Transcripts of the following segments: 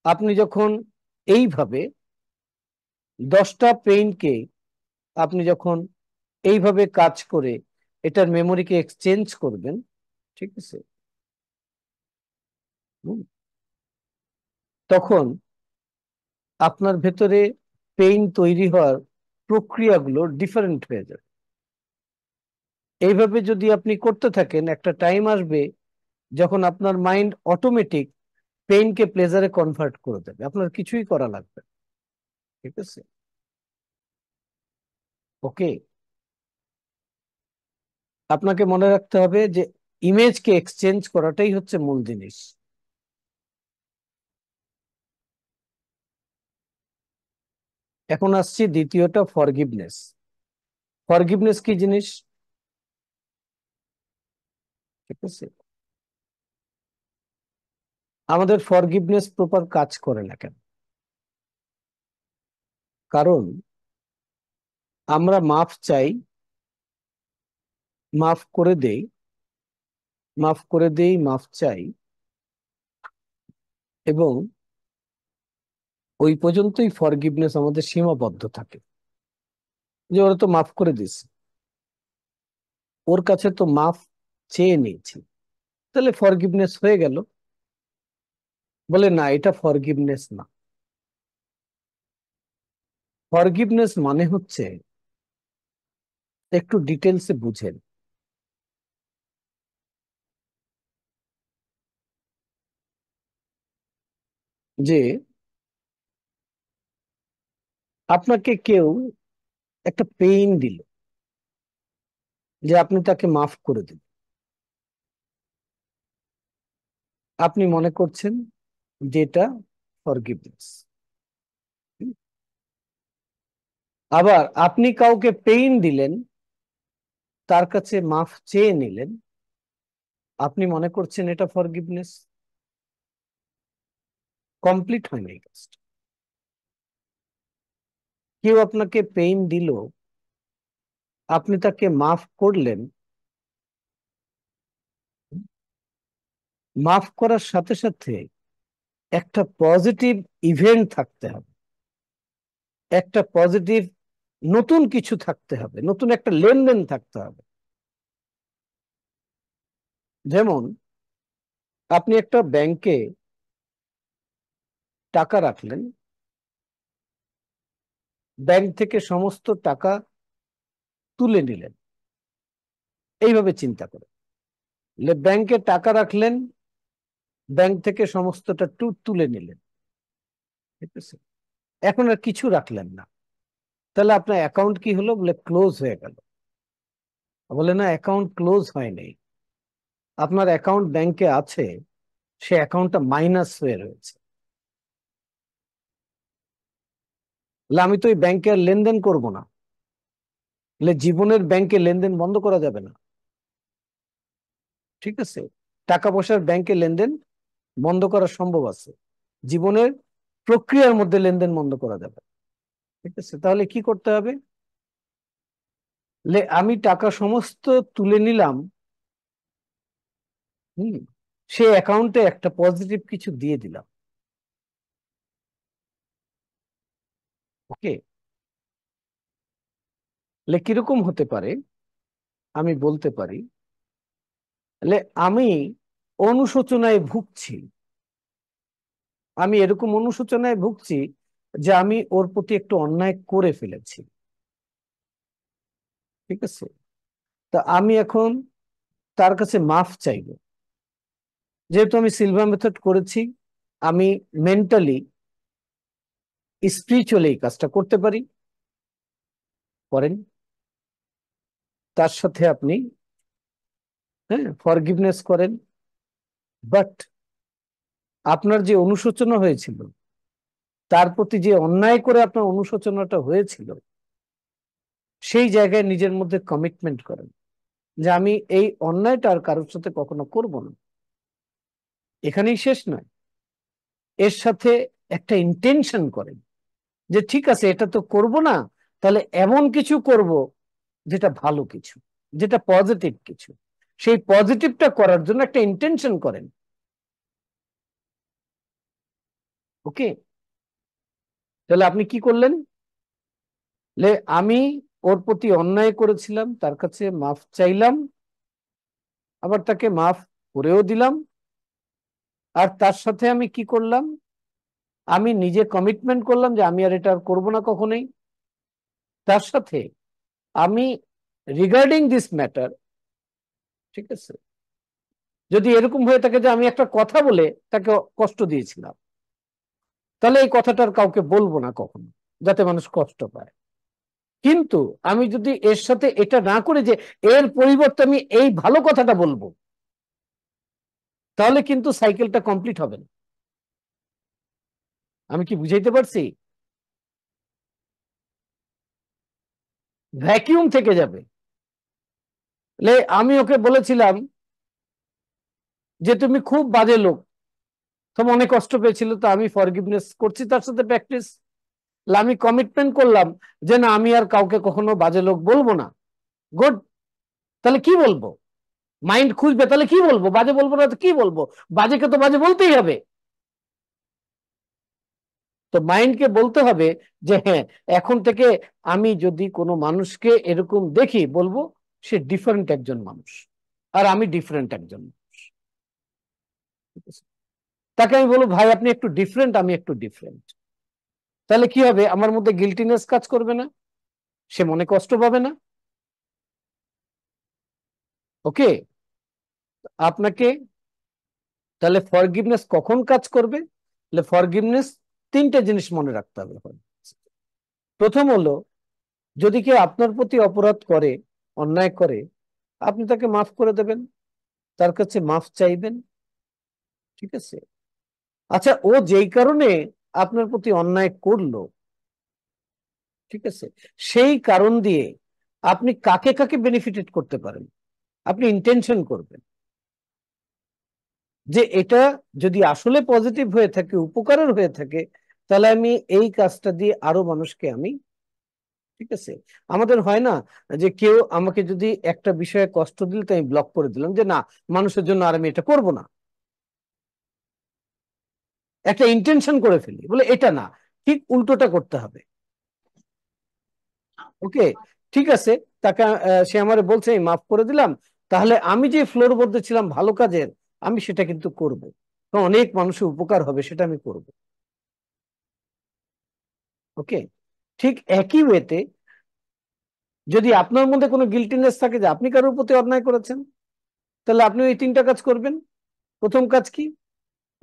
আপনি যখন এইভাবে 10টা পেইনকে আপনি যখন এইভাবে কাজ করে এটার মেমোরিকে এক্সচেঞ্জ করবেন, ঠিক আছে, হুম, তখন আপনার ভেতরে পেইন তৈরি হওয়ার প্রক্রিয়াগুলো ডিফারেন্ট হয়ে যাবে। এইভাবে যদি আপনি করতে থাকেন, একটা টাইম আসবে যখন আপনার মাইন্ড অটোমেটিক পেইনকে প্লেজারে কনভার্ট করে দেবে, আপনার কিছুই করা লাগবে না। ঠিক আছে, ওকে। আপনাকে মনে রাখতে হবে যে ইমেজকে এক্সচেঞ্জ করাটাই হচ্ছে মূল জিনিস। এখন আসছি দ্বিতীয়টা, ফরগিভনেস। ফরগিভনেস কি জিনিস? ঠিক আছে, আমাদের ফরগিভনেস প্রপার কাজ করে না কেন? কারণ আমরা মাফ চাই, মাফ করে দেই, মাফ করে দেই, মাফ চাই, এবং ওই পর্যন্তই ফরগিভনেস আমাদের সীমাবদ্ধ থাকে। যে ওরা তো মাফ করে দিছে, ওর কাছে তো মাফ চেয়ে নিয়েছি, তাহলে ফরগিভনেস হয়ে গেল। বলে না, এটা ফরগিভনেস না। ফরগিভনেস মানে হচ্ছে, একটু ডিটেলসে বুঝেন, যে আপনাকে কেউ একটা পেইন দিল, যে আপনি তাকে মাফ করে দিন, আপনি মনে করছেন যে এটা ফরগিভনেস। আবার আপনি কাউকে পেইন দিলেন, তার কাছে মাফ চেয়ে নিলেন, আপনি মনে করছেন এটা ফরগিভনেস। কমপ্লিট হয়নি এই কাজটা। কেউ আপনাকে পেইন দিল, আপনি তাকে মাফ করলেন, মাফ করার সাথে সাথে একটা পজিটিভ ইভেন্ট থাকতে হবে, একটা পজিটিভ নতুন কিছু থাকতে হবে, নতুন একটা লেনদেন থাকতে হবে। যেমন আপনি একটা ব্যাংকে টাকা রাখলেন, ব্যাংক থেকে সমস্ত টাকা তুলে নিলেন, এইভাবে চিন্তা করে ব্যাংকে টাকা রাখলেন, ব্যাংক থেকে সমস্তটা তুলে নিলেন, ঠিক আছে, এখন আর কিছু রাখলেন না, তাহলে আপনার অ্যাকাউন্ট কি হলো? বলে ক্লোজ হয়ে গেল। বলে না, অ্যাকাউন্ট ক্লোজ হয়নি, আপনার অ্যাকাউন্ট ব্যাংকে আছে, সে অ্যাকাউন্টটা মাইনাস হয়ে রয়েছে। বলে আমি তো ওই ব্যাংকে আর লেনদেন করবো না। বলে জীবনের ব্যাংকে লেনদেন বন্ধ করা যাবে না, ঠিক আছে, টাকা পয়সার ব্যাংকে লেনদেন বন্ধ করা সম্ভব আছে, জীবনের প্রক্রিয়ার মধ্যে লেনদেন বন্ধ করা যাবে। ঠিক আছে, তাহলে কি করতে হবে? আমি টাকা সমস্ত তুলে নিলাম, হুম, সে অ্যাকাউন্টে একটা পজিটিভ কিছু দিয়ে দিলাম। ওকে, কিরকম হতে পারে? আমি বলতে পারি, আমি অনুশোচনায় ভুগছি, আমি এরকম অনুশোচনায় ভুগছি যে আমি ওর প্রতি একটু অন্যায় করে ফেলেছি। ঠিক আছে, তা আমি এখন তার কাছে মাফ চাইবো। যেহেতু আমি সিলভার মেথড করেছি, আমি মেন্টালি স্পিরিচুয়ালি এই কাজটা করতে পারি। করেন, তার সাথে আপনি, হ্যাঁ, ফরগিভনেস করেন, বাট আপনার যে অনুশোচনা হয়েছিল, তার প্রতি যে অন্যায় করে আপনার অনুশোচনাটা হয়েছিল, সেই জায়গায় নিজের মধ্যে কমিটমেন্ট করেন যে আমি এই অন্যায়টা আর কারোর সাথে কখনো করব না। এখানেই শেষ নয়, এর সাথে একটা ইন্টেনশন করেন যে ঠিক আছে, এটা তো করব না, তাহলে এমন কিছু করব যেটা ভালো কিছু, যেটা পজিটিভ কিছু। সেই পজিটিভটা করার জন্য একটা ইন্টেনশন করেন। ওকে, তাহলে আপনি কি করলেন? আমি ওর প্রতি অন্যায় করেছিলাম, তার কাছে মাফ চাইলাম, আবার তাকে মাফ করেও দিলাম। আর তার সাথে আমি কি করলাম? আমি নিজে কমিটমেন্ট করলাম যে আমি আর এটা আর করবো না কখনোই। তার সাথে আমি রিগার্ডিং দিস ম্যাটার, ঠিক আছে, যদি এরকম হয়ে থাকে যে আমি একটা কথা বলে তাকে কষ্ট দিয়েছিলাম, তাহলে এই কথাটার কাউকে বলবো না কখনো, যাতে মানুষ কষ্ট পায়। কিন্তু আমি যদি এর সাথে এটা না করে যে এর পরিবর্তে আমি এই ভালো কথাটা বলবো, তাহলে কিন্তু সাইকেলটা কমপ্লিট হবে না। আমি কি বুঝাইতে পারছি? ভ্যাকিউম থেকে যাবে। আমি ওকে বলেছিলাম যে তুমি খুব বাজে লোক, তো অনেক কষ্ট পেয়েছিল, তো আমি ফরগিভনেস করছি তার সাথে প্র্যাকটিস। আমি কমিটমেন্ট করলাম যে না, আমি আর কাউকে কখনো বাজে লোক বলবো না। গুড। তাহলে কি বলবো? মাইন্ড খুঁজবে, তাহলে কি বলবো? বাজে বলবো না তো কি বলবো? বাজেকে তো বাজে বলতেই হবে। তো মাইন্ডকে বলতে হবে যে হ্যাঁ, এখন থেকে আমি যদি কোনো মানুষকে এরকম দেখি, বলবো সে ডিফারেন্ট একজন মানুষ, আর আমি ডিফারেন্ট একজন মানুষ। ঠিক আছে? তাকে আমি বলবো ভাই আপনি একটু ডিফারেন্ট, আমি একটু ডিফারেন্ট। তাহলে কি হবে? আমার মধ্যে গিল্টিনেস কাজ করবে না, সে মনে কষ্ট পাবে না। ওকে, আপনাকে তাহলে ফরগিভনেস কখন কাজ করবে? ফরগিভনেস তিনটে জিনিস মনে রাখতে হবে। প্রথম হলো, যদি কেউ আপনার প্রতি অপরাধ করে, অন্যায় করে, আপনি তাকে মাফ করে দেবেন, তার কাছে মাফ চাইবেন। ঠিক আছে? আচ্ছা, ও যেই কারণে আপনার প্রতি অন্যায় করলো, ঠিক আছে, সেই কারণ দিয়ে আপনি কাকে কাকে বেনিফিটেড করতে পারেন, আপনি ইন্টেনশন করবেন যে এটা যদি আসলে পজিটিভ হয়ে থাকে, উপকারের হয়ে থাকে, তাহলে আমি এই কাজটা দিয়ে আরো মানুষকে আমি, ঠিক আছে, আমাদের হয় না যে কেউ আমাকে যদি একটা বিষয়ে কষ্ট দিল, তো আমি ব্লক করে দিলাম যে না, মানুষের জন্য আর আমি এটা করব না। একটা ইন্টেনশন করে ফেলি, বলে এটা না, ঠিক উল্টোটা করতে হবে। ওকে, ঠিক আছে, তাকে সে আমারে বলছে আমি মাফ করে দিলাম, তাহলে আমি যে ফ্লোর মধ্যে ছিলাম ভালো কাজের, আমি সেটা কিন্তু করব, তো অনেক মানুষের উপকার হবে, সেটা আমি করব। ওকে, ঠিক একই ওয়েতে যদি আপনার মধ্যে কোনো গিল্টিনেস থাকে যে আপনি কারোর প্রতি অন্যায় করেছেন, তাহলে আপনি এই তিনটা কাজ করবেন। প্রথম কাজ কি?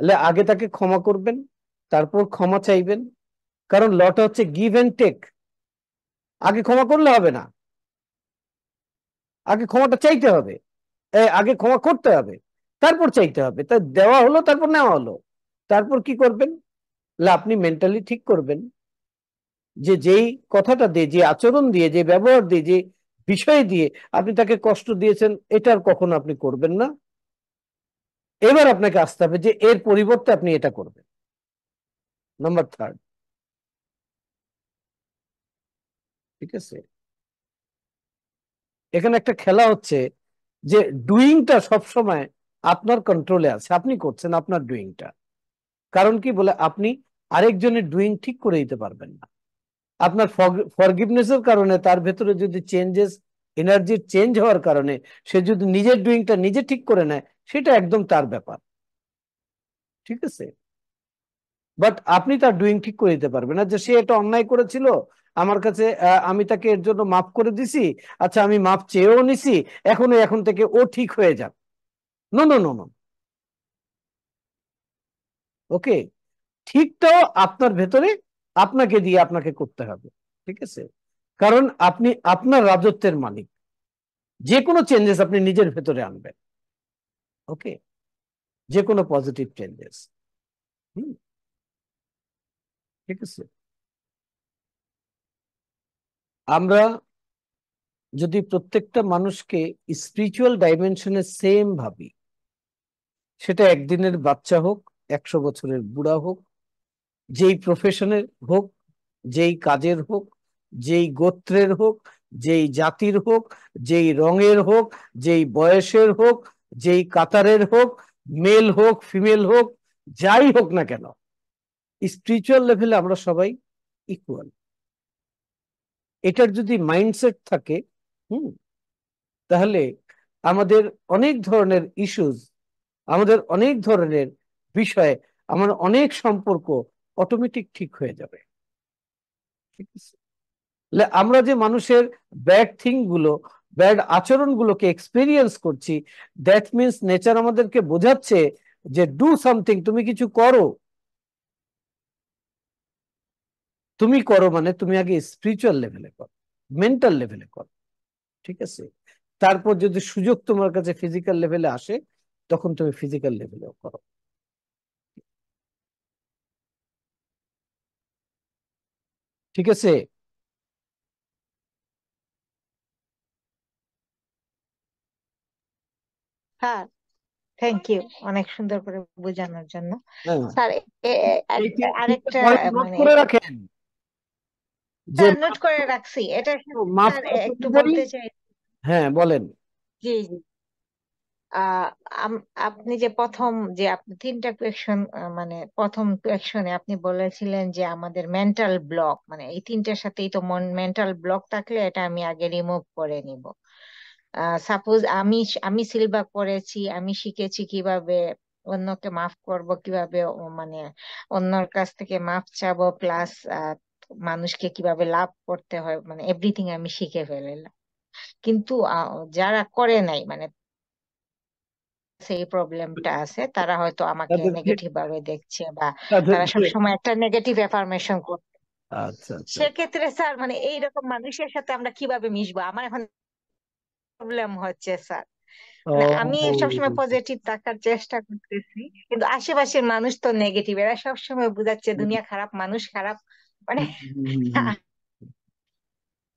তাহলে আগে তাকে ক্ষমা করবেন, তারপর ক্ষমা চাইবেন। কারণ লটা হচ্ছে গিভ এন্ড টেক। আগে ক্ষমা করলে হবে না, আগে ক্ষমাটা চাইতে হবে। আগে ক্ষমা করতে হবে, তারপর চাইতে হবে। তা দেওয়া হলো, তারপর নেওয়া হলো। তারপর কি করবেন? আপনি মেন্টালি ঠিক করবেন যে যেই কথাটা দিয়ে, যে আচরণ দিয়ে, যে ব্যবহার দিয়ে, যে বিষয় দিয়ে আপনি তাকে কষ্ট দিয়েছেন, এটার কখনো আপনি করবেন না। এবার আপনাকে আসতে হবে যে এর পরিবর্তে আপনি এটা করবেন। Number third. ঠিক আছে? এখানে একটা খেলা হচ্ছে যে ডুইংটা সবসময় আপনার কন্ট্রোলে আছে, আপনি করছেন আপনার ডুইংটা। কারণ কি বলে, আপনি আরেকজনের ডুইং ঠিক করে দিতে পারবেন না। আপনার ফরগিভনেসের কারণে তার ভেতরে যদি চেঞ্জেস, এনার্জির চেঞ্জ হওয়ার কারণে সে যদি নিজের ডুইংটা নিজে ঠিক করে নেয়, সেটা একদম তার ব্যাপার। ঠিক আছে? বাট আপনি তার ডুইং ঠিক করে দিতে পারবেন না, যে সে এটা অন্যায় করেছিল আমার কাছে, আমি তাকে এর জন্য মাফ করে দিছি, আচ্ছা আমি মাফ চেয়েও নিছি, এখন থেকে ও ঠিক হয়ে যাক। No no no no. Okay, ঠিকটাও আপনার ভেতরে, আপনাকে দিয়ে আপনাকে করতে হবে। ঠিক আছে? কারণ আপনি আপনার রাজত্বের মালিক, যে কোনো চেঞ্জেস আপনি নিজের ভেতরে আনবেন। ওকে, যে কোনো পজিটিভ চেঞ্জেস। হুম, ঠিক আছে। আমরা যদি প্রত্যেকটা মানুষকে স্পিরিচুয়াল ডাইমেনশনে সেম ভাবি, সেটা একদিনের বাচ্চা হোক, 100 বছরের বুড়া হোক, যেই প্রফেশনের হোক, যেই কাজের হোক, যেই গোত্রের হোক, যেই জাতির হোক, যেই রঙের হোক, যেই বয়সের হোক, যেই কাতারের হোক, মেল হোক ফিমেল হোক, যাই হোক না কেন, স্পিরিচুয়াল লেভেলে আমরা সবাই ইকুয়াল। এটার যদি মাইন্ডসেট থাকে, হুম, তাহলে আমাদের অনেক ধরনের ইস্যুজ, আমাদের অনেক ধরনের বিষয়ে, আমার অনেক সম্পর্ক অটোমেটিক ঠিক হয়ে যাবে। ঠিক আছে, আমরা যে মানুষের ব্যাড থিং গুলো, ব্যাড আচরণ গুলোকে এক্সপেরিয়েন্স করছি, দ্যাট মিনস নেচার আমাদেরকে বোঝাচ্ছে যে ডু সামথিং, তুমি কিছু করো। তুমি করো মানে তুমি আগে স্পিরিচুয়াল লেভেলে করো, মেন্টাল লেভেলে করো। ঠিক আছে, তারপর যদি সুযোগ তোমার কাছে ফিজিক্যাল লেভেলে আসে, তখন তুমি ফিজিক্যাল লেভেলেও করো। ঠিক আছে। হ্যাঁ, থ্যাংক ইউ অনেক সুন্দর করে বোঝানোর জন্য। হ্যাঁ, স্যার, এই তিনটে আরেকটা পয়েন্ট নোট মানে করে রাখেন যে স্যার নোট করে রাখছি এটা। মাফ স্যার করা একটু পরিবারই। বলতে চাই। হ্যাঁ, বলেন। জি, জি। আহ আপনি যে প্রথম যে আপনি তিনটা কোয়েকশন, মানে প্রথম কোয়েকশনে আপনি বলেছিলেন যে আমাদের মেন্টাল ব্লক, মানে এই তিনটার সাথেই তো মেন্টাল ব্লক থাকলে এটা আমি আগে রিমুভ করে নিব। সাপোজ আমি সিলবা করেছি, আমি শিখেছি কিভাবে অন্যকে মাফ করব, কিভাবে মানে অন্যর কাছ থেকে মাফ চাবো, প্লাস মানুষকে কিভাবে লাভ করতে হয়, মানে এভরিথিং আমি শিখে ফেললাম। কিন্তু যারা করে নাই, মানে সেই প্রবলেমটা আছে, তারা হয়তো আমাকে তাদেরকে নেগেটিভ ভাবে দেখছে, বা তারা তাদেরকে সবসময় একটা নেগেটিভ এফার্মেশন করছে। আচ্ছা, আচ্ছা। সেক্ষেত্রে স্যার মানে এইরকম মানুষের সাথে আমরা কিভাবে মিশবো? আমার এখন প্রবলেম হচ্ছে স্যার। মানে আমি ও, সবসময় পজিটিভ থাকার চেষ্টা করতেছি, কিন্তু আশেপাশের মানুষ তো নেগেটিভ, এরা সবসময় বুঝাচ্ছে দুনিয়া খারাপ, মানুষ খারাপ, মানে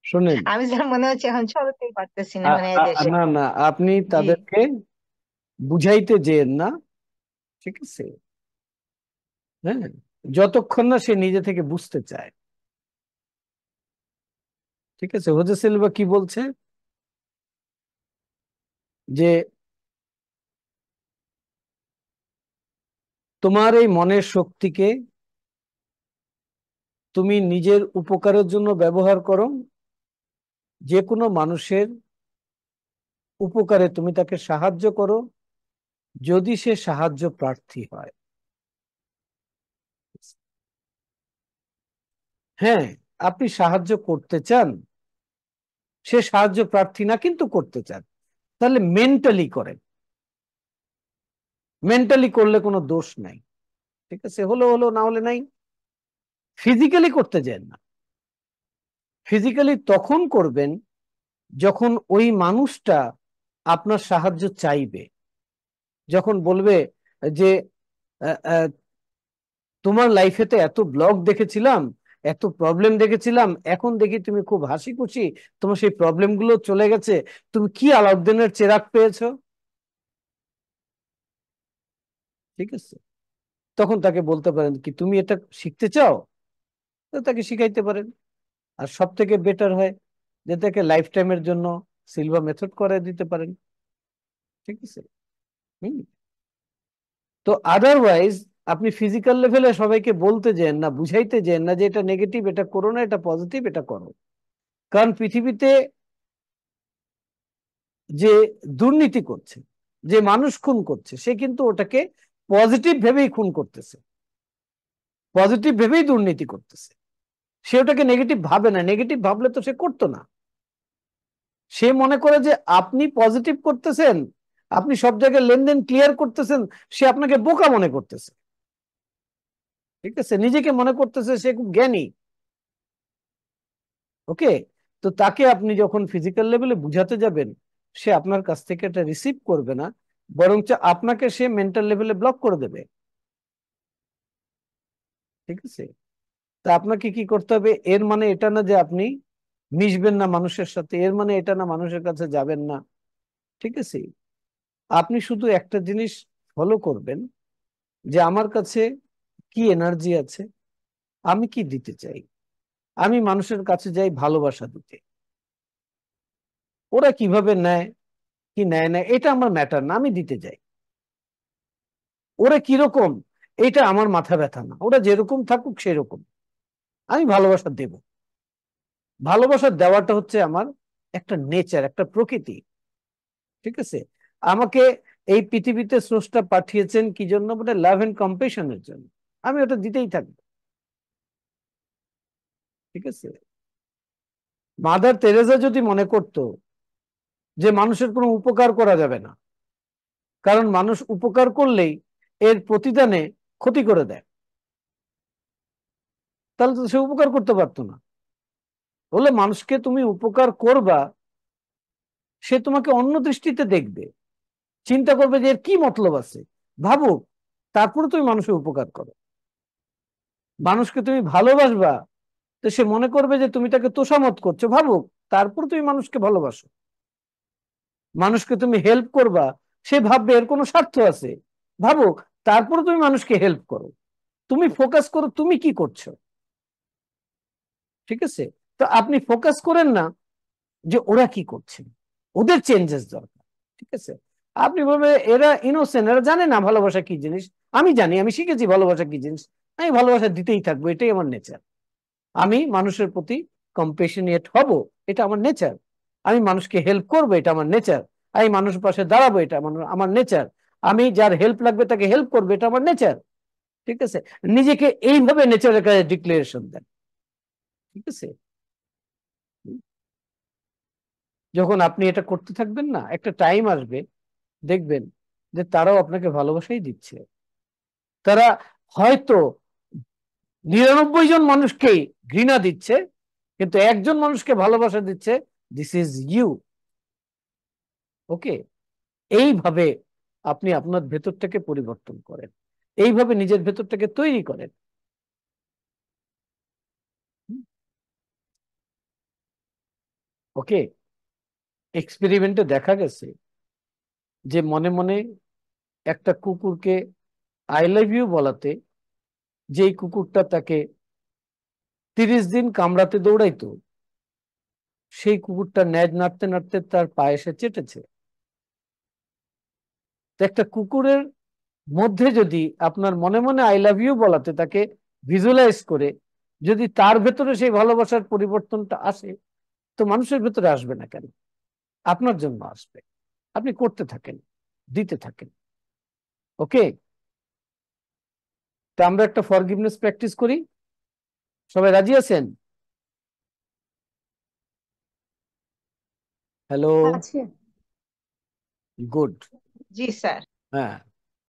শোনেন, আমি স্যার মনে হচ্ছে এখন চলতেই পারতেছি না মানে এদেশে। না না, আপনি জি। তাদেরকে বুঝাইতে যেন না। ঠিক আছে, হ্যাঁ, যতক্ষণ না সে নিজে থেকে বুঝতে চায়। ঠিক আছে, হোজে সিলভা কি বলছে, যে তোমার এই মনের শক্তিকে তুমি নিজের উপকারের জন্য ব্যবহার করো, যে কোনো মানুষের উপকারে তুমি তাকে সাহায্য করো, যদি সে সাহায্য প্রার্থী হয়। হ্যাঁ, আপনি সাহায্য করতে চান, সে সাহায্য প্রার্থী না কিন্তু করতে চান, তাহলে মেন্টালি করেন। মেন্টালি করলে কোনো দোষ নাই। ঠিক আছে, হলো হলো, না হলে নাই। ফিজিক্যালি করতে যান না। ফিজিক্যালি তখন করবেন যখন ওই মানুষটা আপনার সাহায্য চাইবে, যখন বলবে যে আহ, আহ, তোমার লাইফেতে এত ব্লগ দেখেছিলাম, এত প্রবলেম দেখেছিলাম, এখন দেখি তুমি খুব হাসি খুশি, তোমার সেই প্রবলেম গুলো চলে গেছে, তুমি কি আলাউদ্দিনের চেরাগ পেয়েছো। ঠিক আছে, তখন তাকে বলতে পারেন কি তুমি এটা শিখতে চাও, তো তাকে শিখাইতে পারেন। আর সব থেকে বেটার হয় যে তাকে লাইফ টাইমের জন্য সিলভা মেথড করে দিতে পারেন। ঠিক আছে। হুম। তো আদারওয়াইজ আপনি ফিজিক্যাল লেভেলে সবাইকে বলতে যেন না, বুঝাইতে যেন না যে এটা নেগেটিভ, এটা করো না, এটা পজিটিভ, এটা করো। কারণ পৃথিবীতে যে দুর্নীতি করছে, যে মানুষ খুন করছে, সে কিন্তু ওটাকে পজিটিভ ভেবেই খুন করতেছে, পজিটিভ ভেবেই দুর্নীতি করতেছে। সে ওটাকে নেগেটিভ ভাবে না, নেগেটিভ ভাবলে তো সে করতো না। সে মনে করে যে আপনি পজিটিভ করতেছেন, আপনি সব জায়গায় লেনদেন ক্লিয়ার করতেছেন, সে আপনাকে বোকা মনে করতেছে। ঠিক আছে, নিজেকে মনে করতেছে সে খুব জ্ঞানী। ওকে, তো তাকে আপনি যখন ফিজিক্যাল লেভেলে বুঝাতে যাবেন, সে আপনার কাছ থেকে এটা রিসিভ করবে না, বরঞ্চ আপনাকে সে মেন্টাল লেভেলে ব্লক করে দেবে। ঠিক আছে, তা আপনাকে কি করতে হবে, এর মানে এটা না যে আপনি মিশবেন না মানুষের সাথে, এর মানে এটা না মানুষের কাছে যাবেন না। ঠিক আছে, আপনি শুধু একটা জিনিস ফলো করবেন, যে আমার কাছে কি এনার্জি আছে, আমি কি দিতে চাই। আমি মানুষের কাছে যাই ভালোবাসা দিতে, ওরা কিভাবে নেয় কি নেয় না এটা আমার ম্যাটার না, আমি দিতে যাই। ওরা কিরকম এটা আমার মাথা ব্যথা না, ওরা যেরকম থাকুক সেরকম, আমি ভালোবাসা দেব। ভালোবাসা দেওয়াটা হচ্ছে আমার একটা নেচার, একটা প্রকৃতি। ঠিক আছে? আমাকে এই পৃথিবীতে স্রষ্টা পাঠিয়েছেন কি জন্য? মানে লাভ এন্ড কম্পেশনের জন্য। আমি ওটা দিতেই থাকবো। ঠিক আছে? মাদার তেরেসা যদি মনে করতো যে মানুষের কোনো উপকার করা যাবে না, কারণ মানুষ উপকার করলেই এর প্রতিদানে ক্ষতি করে দেয়, তাহলে তো সে উপকার করতে পারতো না। বলে মানুষকে তুমি উপকার করবা, সে তোমাকে অন্য দৃষ্টিতে দেখবে, চিন্তা করবে যে এর কি মতলব আছে, ভাবুক, তারপরে তুমি মানুষের উপকার করো। মানুষকে তুমি ভালোবাসবা, তো সে মনে করবে যে তুমি তাকে তোষামত করছো, ভাবুক, তারপর তুমি মানুষকে ভালোবাসো। মানুষকে তুমি হেল্প করবা, সে ভাববে এর কোনো স্বার্থ আছে, ভাবুক, তারপর তুমি মানুষকে হেল্প করো। তুমি ফোকাস করো তুমি কি করছো। ঠিক আছে? তো আপনি ফোকাস করেন না যে ওরা কি করছে, ওদের চেঞ্জেস দরকার। ঠিক আছে? আপনি বলবেন এরা ইনোসেন্ট, এরা জানে না ভালোবাসা কি জিনিস। আমি জানি, আমি শিখেছি ভালোবাসা কি জিনিস, আমি ভালোবাসা দিতেই থাকবো, এটাই আমার নেচার। আমি মানুষের প্রতি কম্পেশনিয়েট হব, এটা আমার নেচার। আমি মানুষকে হেল্প করবো, এটা আমার নেচার। আমি মানুষের পাশে দাঁড়াবো, এটা আমার নেচার। আমি যার হেল্প লাগবে তাকে হেল্প করবো, এটা আমার নেচার। ঠিক আছে? নিজেকে এইভাবে নেচারের কাছে ডিক্লারেশন দেন। ঠিক আছে? যখন আপনি এটা করতে থাকবেন না, একটা টাইম আসবে দেখবেন যে তারাও আপনাকে ভালোবাসাই দিচ্ছে। তারা হয়তো 99 জন মানুষকেই ঘৃণা দিচ্ছে, কিন্তু একজন মানুষকে ভালোবাসা দিচ্ছে, দিস ইজ ইউ। ওকে? এইভাবে আপনি আপনার ভেতরটাকে পরিবর্তন করেন, এইভাবে নিজের ভেতরটাকে তৈরি করেন। ওকে? এক্সপেরিমেন্টে দেখা গেছে যে মনে মনে একটা কুকুরকে আই লাভ ইউ বলাতে, যেই কুকুরটা তাকে 30 দিন কামড়াতে দৌড়াইতো, সেই কুকুরটা ন্যাজ নাড়তে নাড়তে তার পায়ে এসে চেটেছে। তো একটা কুকুরের মধ্যে যদি আপনার মনে মনে আই লাভ ইউ বলাতে তাকে ভিজুয়ালাইজ করে যদি তার ভেতরে সেই ভালোবাসার পরিবর্তনটা আসে, তো মানুষের ভেতরে আসবে না কেন? আপনার জন্য আসবে। আপনি করতে থাকেন, দিতে থাকেন। ওকে? তা আমরা একটা ফরগিভনেস প্র্যাকটিস করি। সবাই রাজি আছেন? হ্যালো? আছে। গুড। জি স্যার। হ্যাঁ,